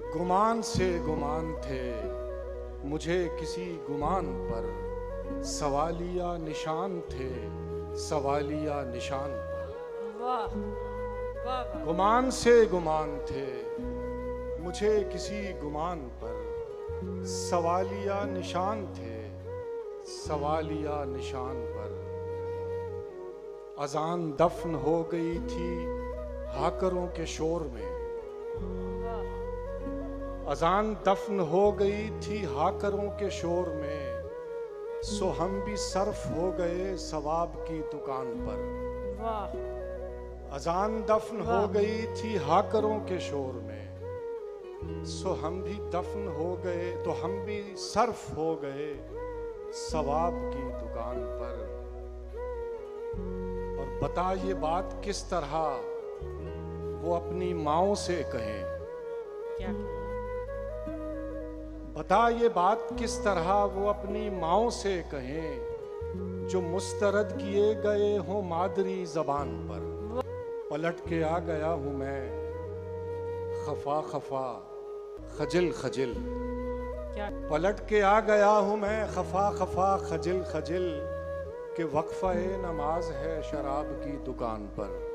गुमान से गुमान थे मुझे किसी गुमान पर, सवालिया निशान थे सवालिया निशान पर। वाह वाह। गुमान से गुमान थे मुझे किसी गुमान पर, सवालिया निशान थे सवालिया निशान पर। अजान दफन हो गई थी हाकरों के शोर में, अजान दफन हो गई थी हाकरों के शोर में, सो हम भी सर्फ हो गए सवाब की दुकान पर। वाह। अजान दफन हो गई थी हाकरों के शोर में, सो हम भी दफन हो गए, तो हम भी सर्फ हो गए सवाब की दुकान पर। और बता ये बात किस तरह वो अपनी माओ से कहें, क्या बता ये बात किस तरह वो अपनी माओ से कहें, जो मुस्तरद किए गए हों मादरी जबान पर। पलट के आ गया हूँ मैं खफा खफा खजिल खजिल, क्या पलट के आ गया हूँ मैं खफा खफा खजिल खजिल, कि वक्फा नमाज है शराब की दुकान पर।